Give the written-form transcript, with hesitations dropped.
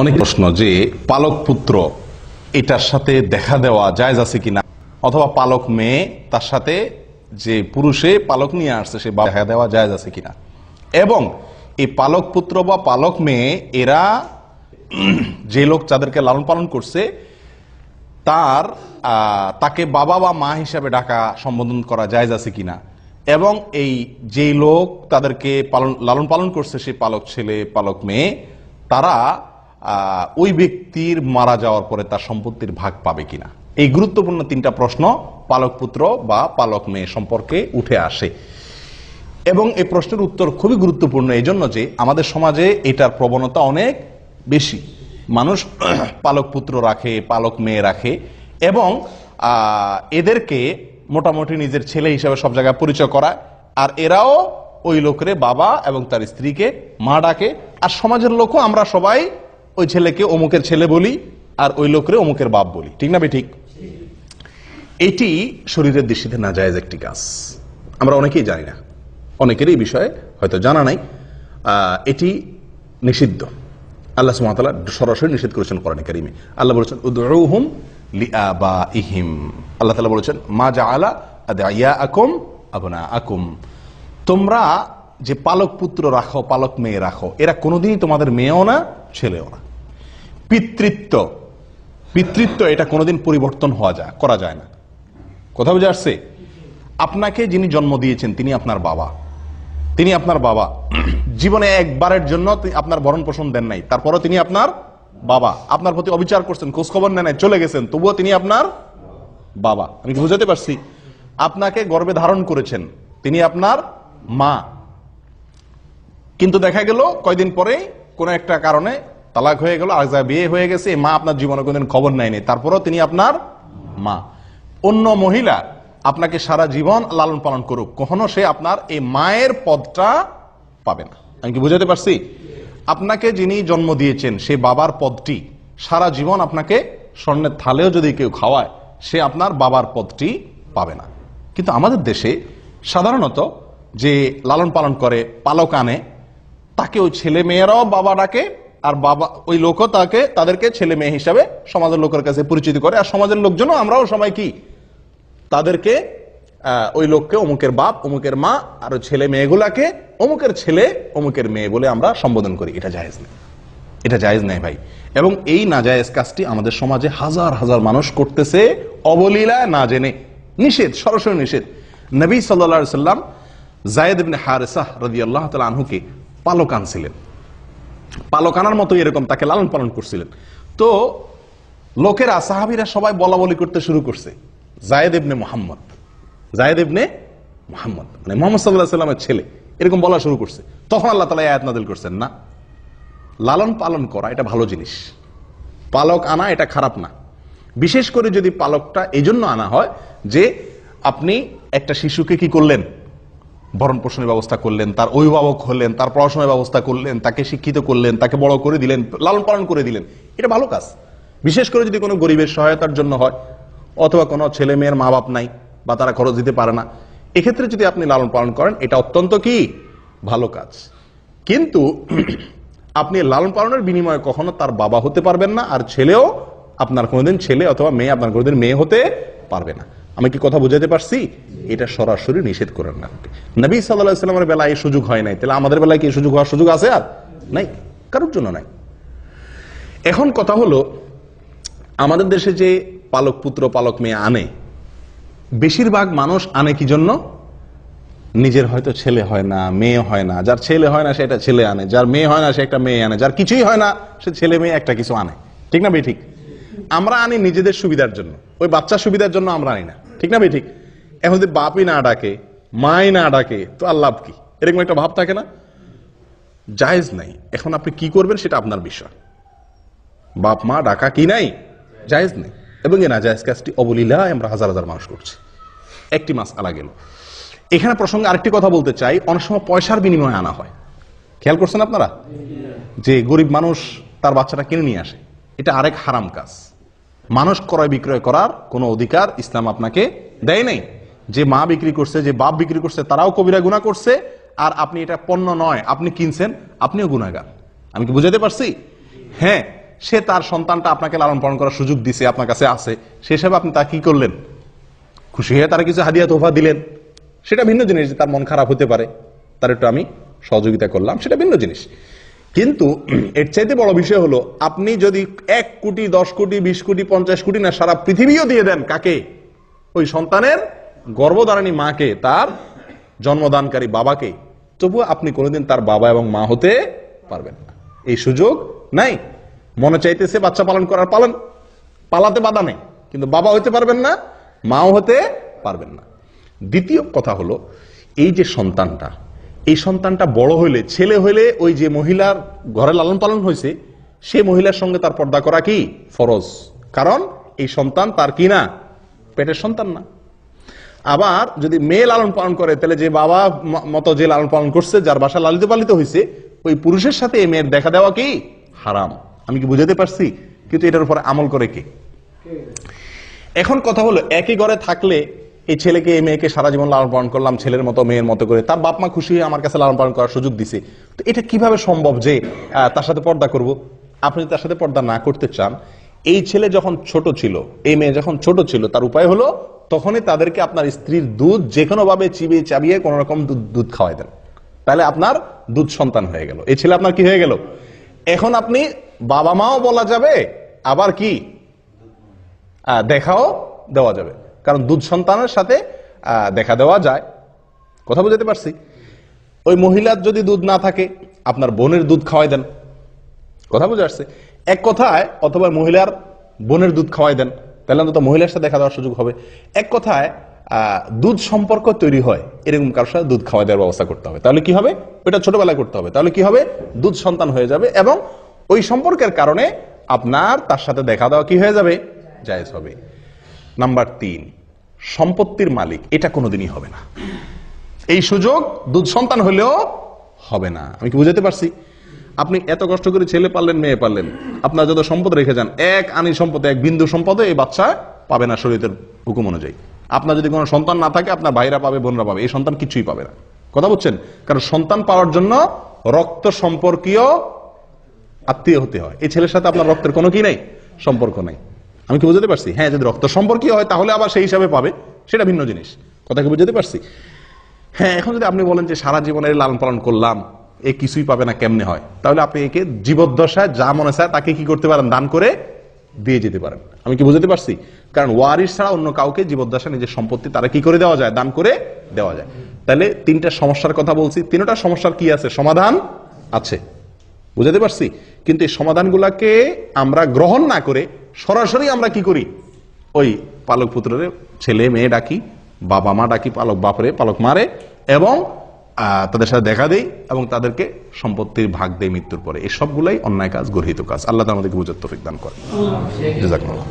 অনেক প্রশ্ন যে পালক পুত্র এটার সাথে দেখা দেওয়া জায়েজ আছে কিনা, অথবা পালক মেয়ে তার সাথে যে পুরুষে পালক নিয়ে আসছে সে দেখা দেওয়া জায়েজ আছে কিনা, এবং এই পালক পুত্র বা পালক মেয়ে এরা যে লোক যাদেরকে লালন পালন করছে তাকে বাবা বা মা হিসাবে ডাকা সম্বোধন করা জায়েজ আছে কিনা, এবং এই যে লোক তাদেরকে লালন পালন করছে সে পালক ছেলে পালক মেয়ে তারা ওই ব্যক্তির মারা যাওয়ার পরে তার সম্পত্তির ভাগ পাবে কিনা, এই গুরুত্বপূর্ণ তিনটা প্রশ্ন পালক পুত্র বা পালক মেয়ে সম্পর্কে উঠে আসে। এবং এই প্রশ্নের উত্তর খুবই গুরুত্বপূর্ণ এই জন্য যে আমাদের সমাজে এটার প্রবণতা অনেক বেশি। মানুষ পালক পুত্র রাখে, পালক মেয়ে রাখে, এবং এদেরকে মোটামুটি নিজের ছেলে হিসাবে সব জায়গায় পরিচয় করায়, আর এরাও ওই লোকের বাবা এবং তার স্ত্রীকে মা ডাকে, আর সমাজের লোকও আমরা সবাই ওই ছেলেকে অমুকের ছেলে বলি আর ওই লোকের অমুকের বাপ বলি, ঠিক না ঠিক? এটি শরীরের দৃষ্টিতে নাজায়েজ একটি কাজ, আমরা অনেকেই জানি না, অনেকেরই এই বিষয়ে হয়তো জানা নাই। এটি নিষিদ্ধ, আল্লাহ সুবহানাহু ওয়া তাআলা সরাসরি নিষেধ করেছেন কোরআনে কারীমে। আল্লাহ বলেছেন উদউহুম লিআবাইহিম, আল্লাহ তাআলা বলেছেন মা জাআলা আদইয়াআকুম আবনাআকুম, তোমরা যে পালক পুত্র রাখো পালক মেয়ে রাখো এরা কোনোদিনই তোমাদের মেয়েও না ছেলেও না। পিতৃত্ব এটা কোনোদিন পরিবর্তন করা যায় না। কথা বুঝে আসছে? আপনাকে যিনি জন্ম দিয়েছেন তিনি আপনার বাবা, জীবনে একবারের জন্য আপনার ভরণ পোষণ দেন নাই, তারপরও তিনি আপনার বাবা, আপনার প্রতি অবিচার করছেন, খোঁজ খবর নেন নাই, চলে গেছেন, তবুও তিনি আপনার বাবা। আমি কি বুঝাতে পারছি? আপনাকে গর্ভে ধারণ করেছেন, তিনি আপনার মা, কিন্তু দেখা গেল কয়দিন পরে কোন একটা কারণে তালাক হয়ে গেল, আর বিয়ে হয়ে গেছে, মা আপনার জীবনে কোনদিন খবর নেয়নি, তারপরও তিনি আপনার মা। অন্য মহিলা আপনাকে সারা জীবন লালন পালন করুক, কখনো সে আপনার এই মায়ের পদটা পাবে না। আমি কি বুঝাতে পারছি? আপনাকে যিনি জন্ম দিয়েছেন সে বাবার পদটি সারা জীবন আপনাকে স্বর্ণের থালেও যদি কেউ খাওয়ায় সে আপনার বাবার পদটি পাবে না। কিন্তু আমাদের দেশে সাধারণত যে লালন পালন করে পালক আনে তাকে ওই ছেলে মেয়েরাও বাবা ডাকে, আর বাবা ওই লোকও তাদেরকে ছেলে মেয়ে হিসাবে সমাজের লোকের কাছে পরিচিত করে, আর সমাজের লোকজনও আমরাও সবাই কি তাদেরকে ওই লোককে অমুকের বাপ অমুকের মা, আর ছেলে মেয়েগুলাকে অমুকের ছেলে অমুকের মেয়ে বলে আমরা সম্বোধন করি। এটা জায়েজ নেই, এটা জায়েজ নেই ভাই। এবং এই নাজায়েজ কাজটি আমাদের সমাজে হাজার হাজার মানুষ করতেছে অবলীলায়, না জেনে। নিষেধ, সরাসরি নিষেধ। নবী সাল্লাল্লাহু আলাইহি ওয়াসাল্লাম যায়েদ ইবনে হারেসা রাদিয়াল্লাহু তাআলা আনহুকে পালক আনছিলেন, পালক আনার মতো এরকম তাকে লালন পালন করছিলেন। তো লোকেরা সাহাবীরা সবাই বলা বলি করতে শুরু করছে যায়েদ ইবনে মুহাম্মদ মানে মুহাম্মদ সাল্লাল্লাহু আলাইহি ওয়াসাল্লামের ছেলে, এরকম বলা শুরু করছে। তখন আল্লাহ তাআলা আয়াত নাযিল করছেন, না, লালন পালন করা এটা ভালো জিনিস, পালক আনা এটা খারাপ না। বিশেষ করে যদি পালকটা এই জন্য আনা হয় যে আপনি একটা শিশুকে কি করলেন, ভরণ পোষণের ব্যবস্থা করলেন, তার অভিভাবক হলেন, তার পড়াশোনার ব্যবস্থা করলেন, তাকে শিক্ষিত করলেন, তাকে বড় করে দিলেন, লালন পালন করে দিলেন, এটা ভালো কাজ। বিশেষ করে যদি কোনো গরিবের সহায়তার জন্য হয়, অথবা কোনো ছেলে মেয়ের মা বাপ নাই বা তারা খরচ দিতে পারে না, এক্ষেত্রে যদি আপনি লালন পালন করেন এটা অত্যন্ত কি ভালো কাজ। কিন্তু আপনি লালন পালনের বিনিময়ে কখনো তার বাবা হতে পারবেন না, আর ছেলেও আপনার কোনোদিন ছেলে অথবা মেয়ে আপনার কোনোদিন মেয়ে হতে পারবে না। আমি কি কথা বুঝাতে পারছি? এটা সরাসরি নিষেধ করেন না। নবী সাল্লাল্লাহু আলাইহি ওয়াসাল্লামের বেলায় এই সুযোগ হয় নাই, তাহলে আমাদের বেলায় কি সুযোগ হওয়ার সুযোগ আছে? আর নাই, কারোর জন্য নাই। এখন কথা হলো, আমাদের দেশে যে পালক পুত্র পালক মেয়ে আনে, বেশিরভাগ মানুষ আনে কি জন্য? নিজের হয়তো ছেলে হয় না, মেয়ে হয় না, যার ছেলে হয় না সে একটা ছেলে আনে, যার মেয়ে হয় না সে একটা মেয়ে আনে, যার কিছুই হয় না সে ছেলে মেয়ে একটা কিছু আনে, ঠিক না ভাই? ঠিক। আমরা আনি নিজেদের সুবিধার জন্য, ওই বাচ্চার সুবিধার জন্য আমরা আনি না, ঠিক না ভাই? ঠিক। এখন যদি বাপই না ডাকে, মাই না ডাকে, তো আর লাভ কি? এরকম একটা ভাব থাকে না? জায়েজ নাই। এখন আপনি কি করবেন সেটা আপনার বিষয়। বাপ মা ডাকা কি নাই, জায়েজ নেই। এবং এই নাজায়েজ কাজটি অবলীলায় আমরা হাজার হাজার মানুষ করছি। একটি মাসআলা গেল। এখানে প্রসঙ্গে আরেকটি কথা বলতে চাই, অনেক সময় পয়সার বিনিময়ে আনা হয়। খেয়াল করছেন আপনারা যে গরিব মানুষ তার বাচ্চাটা কিনে নিয়ে আসে, এটা আরেক হারাম কাজ। মানুষ ক্রয় বিক্রয় করার কোনো অধিকার ইসলাম আপনাকে দেয় নাই। যে মা বিক্রি করছে, যে বাপ বিক্রি করছে, তারাও কবিরা গুনাহ করছে, আর আপনি এটা পণ্য নয়, আপনি কিনছেন, আপনিও গুনাহগার। আমি কি বুঝাতে পারছি? হ্যাঁ, সে তার সন্তানটা আপনাকে লালন পালন করার সুযোগ দিছে, আপনার কাছে আছে, সে হিসাবে আপনি তা কি করলেন, খুশি হয়ে তারা কিছু হাদিয়া তোফা দিলেন, সেটা ভিন্ন জিনিস। তার মন খারাপ হতে পারে, তার একটু আমি সহযোগিতা করলাম, সেটা ভিন্ন জিনিস। কিন্তু এর চাইতে বড় বিষয় হলো, আপনি যদি 1 কোটি 10 কোটি 20 কোটি 50 কোটি না সারা পৃথিবীও দিয়ে দেন, কাকে? ওই সন্তানের গর্ভধারিণী মাকে, তার জন্মদানকারী বাবাকে, তবুও আপনি কোনোদিন তার বাবা এবং মা হতে পারবেন না। এই সুযোগ নাই। মনে চাইতেছে বাচ্চা পালন করার, পালন, পালাতে বাধা নেই, কিন্তু বাবা হতে পারবেন না, মাও হতে পারবেন না। দ্বিতীয় কথা হলো, এই যে সন্তানটা, এই সন্তানটা বড় হইলে, ছেলে হইলে, ওই যে মহিলার ঘরে লালন পালন হয়েছে, সে মহিলার সঙ্গে তার পর্দা করা কি ফরজ, কারণ এই সন্তান তার কি না, পেটের সন্তান না। আবার যদি মেয়ে লালন পালন করে, তাহলে যে বাবা মতো যে লালন পালন করছে, যার বাসা লালিত পালিত হয়েছে, ওই পুরুষের সাথে এই মেয়ের দেখা দেওয়া কি হারাম। আমি কি বুঝাতে পারছি? কিন্তু এটার উপরে আমল করে কে? এখন কথা হলো, একই ঘরে থাকলে এই ছেলেকে এই মেয়েকে সারা জীবন লালন পালন করলাম, ছেলের মতো মেয়ের মতো করে, তার বাপ মা খুশি হয়ে আমার কাছে লালন পালন করার সুযোগ দিছে, তো এটা কিভাবে সম্ভব যে তার সাথে পর্দা করব? আপনি যদি তার সাথে পর্দা না করতে চান, এই ছেলে যখন ছোট ছিল, এই মেয়ে যখন ছোট ছিল, তার উপায় হলো তখনই তাদেরকে আপনার স্ত্রীর দুধ যে কোনো ভাবে চিবিয়ে চাবিয়ে কোন রকম দুধ খাওয়াই দেন, তাহলে আপনার দুধ সন্তান হয়ে গেল, এই ছেলে আপনার কি হয়ে গেল। এখন আপনি বাবা মাও বলা যাবে, আবার কি দেখাও দেওয়া যাবে, কারণ দুধ সন্তানের সাথে দেখা দেওয়া যায়। কথা বুঝতে পারছি? ওই মহিলার যদি দুধ না থাকে, আপনার বোনের দুধ খাওয়াই দেন। কথা বুঝে আসছে? এক কথায়, অথবা মহিলার বোনের দুধ খাওয়াই দেন, তাহলে অন্তত মহিলার সাথে দেখা দেওয়ার সুযোগ হবে। এক কথায় দুধ সম্পর্ক তৈরি হয়, এরকম কারোর সাথে দুধ খাওয়াই দেওয়ার ব্যবস্থা করতে হবে। তাহলে কি হবে? ওটা ছোটবেলায় করতে হবে। তাহলে কি হবে? দুধ সন্তান হয়ে যাবে, এবং ওই সম্পর্কের কারণে আপনার তার সাথে দেখা দেওয়া কি হয়ে যাবে, জায়েজ হবে। নাম্বার 3, সম্পত্তির মালিক এটা কোনোদিনই হবে না। এই সুযোগ দুধ সন্তান হলেও হবে না। আমি কি বুঝাতে পারছি? আপনি এত কষ্ট করে ছেলে পারলেন, মেয়ে পারলেন, আপনার যত সম্পদ রেখে যান, এক আনি সম্পদে, এক বিন্দু সম্পদে এই বাচ্চা পাবে না শরীয়তের হুকুম অনুযায়ী। আপনার যদি কোনো সন্তান না থাকে, আপনার ভাইরা পাবে, বোনরা পাবে, এই সন্তান কিছুই পাবে না। কথা বুঝছেন? কারণ সন্তান পাওয়ার জন্য রক্ত সম্পর্কীয় আত্মীয় হতে হয়। এই ছেলের সাথে আপনার রক্তের কোনো কি নাই, সম্পর্ক নাই। আমি কি বুঝতে পারছি? হ্যাঁ, যদি রক্ত সম্পর্কীয় হয় তাহলে আবার সেই হিসাবে পাবে, সেটা ভিন্ন জিনিস। কথা কি বুঝতে পারছি? হ্যাঁ, এখন যদি আপনি বলেন যে সারা জীবনের লালন পালন করলাম, এ কিছুই পাবে না, কেমনে হয়? তাহলে আপনি একে জীবদ্দশায় যা মনে চায় তাকে কি করতে পারেন, দান করে দিয়ে যেতে পারেন। আমি কি বুঝতে পারছি? কারণ ওয়ারিস ছাড়া অন্য কাউকে জীবদ্দশায় নিজের সম্পত্তি তারা কি করে দেওয়া যায়, দান করে দেওয়া যায়। তাহলে 3টা সমস্যার কথা বলছি, 3টা সমস্যার কি আছে, সমাধান আছে। বুঝতে পারছি? কিন্তু এই সমাধানগুলাকে আমরা গ্রহণ না করে সরাসরি আমরা কি করি, ওই পালক পুত্রের ছেলে মেয়ে ডাকি, বাবা মা ডাকি, পালক বাপরে, পালক মারে, এবং তাদের সাথে দেখা দেই, এবং তাদেরকে সম্পত্তির ভাগ দেয় মৃত্যুর পরে। এই সবগুলাই অন্যায় কাজ, গর্হিত কাজ। আল্লাহ আমাদেরকে বুঝার তৌফিক দান করেন। জাযাকুমুল্লাহ।